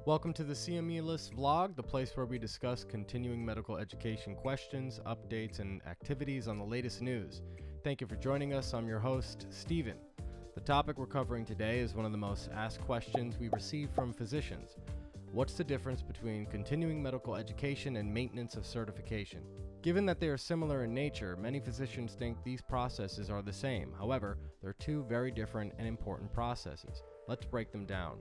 Welcome to the CMEList vlog, the place where we discuss continuing medical education questions, updates, and activities on the latest news. Thank you for joining us. I'm your host, Steven. The topic we're covering today is one of the most asked questions we receive from physicians. What's the difference between continuing medical education and maintenance of certification? Given that they are similar in nature, many physicians think these processes are the same. However, they're two very different and important processes. Let's break them down.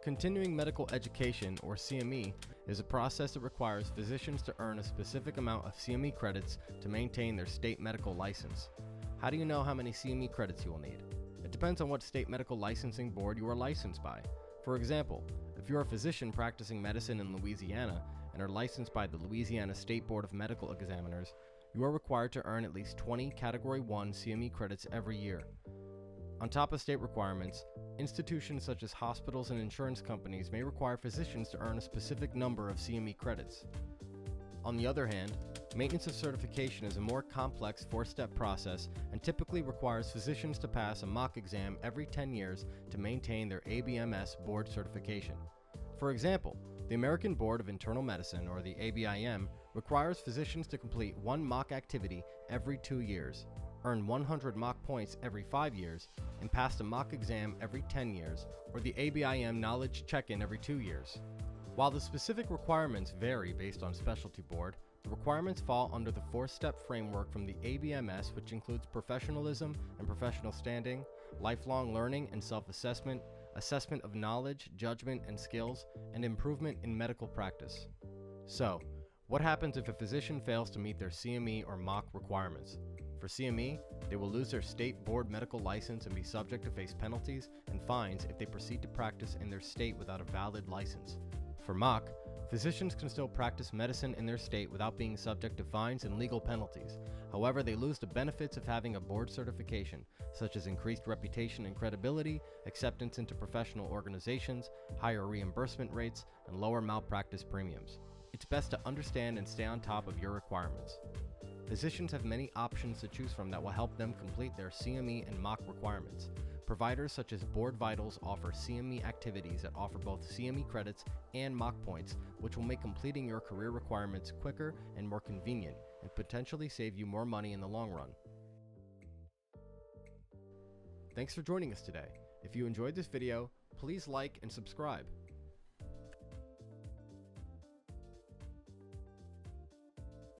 Continuing medical education, or CME, is a process that requires physicians to earn a specific amount of CME credits to maintain their state medical license. How do you know how many CME credits you will need? It depends on what state medical licensing board you are licensed by. For example, if you're a physician practicing medicine in Louisiana and are licensed by the Louisiana State Board of Medical Examiners, you are required to earn at least 20 Category 1 CME credits every year. On top of state requirements, institutions such as hospitals and insurance companies may require physicians to earn a specific number of CME credits. On the other hand, maintenance of certification is a more complex four-step process and typically requires physicians to pass a MOC exam every 10 years to maintain their ABMS board certification. For example, the American Board of Internal Medicine, or the ABIM, requires physicians to complete one MOC activity every 2 years, earn 100 MOC points every 5 years, and pass a MOC exam every 10 years, or the ABIM Knowledge Check-in every 2 years. While the specific requirements vary based on specialty board, the requirements fall under the four-step framework from the ABMS, which includes professionalism and professional standing, lifelong learning and self-assessment, assessment of knowledge, judgment, and skills, and improvement in medical practice. So, what happens if a physician fails to meet their CME or MOC requirements? For CME, they will lose their state board medical license and be subject to face penalties and fines if they proceed to practice in their state without a valid license. For MOC, physicians can still practice medicine in their state without being subject to fines and legal penalties. However, they lose the benefits of having a board certification, such as increased reputation and credibility, acceptance into professional organizations, higher reimbursement rates, and lower malpractice premiums. It's best to understand and stay on top of your requirements. Physicians have many options to choose from that will help them complete their CME and MOC requirements. Providers such as Board Vitals offer CME activities that offer both CME credits and MOC points, which will make completing your career requirements quicker and more convenient, and potentially save you more money in the long run. Thanks for joining us today. If you enjoyed this video, please like and subscribe.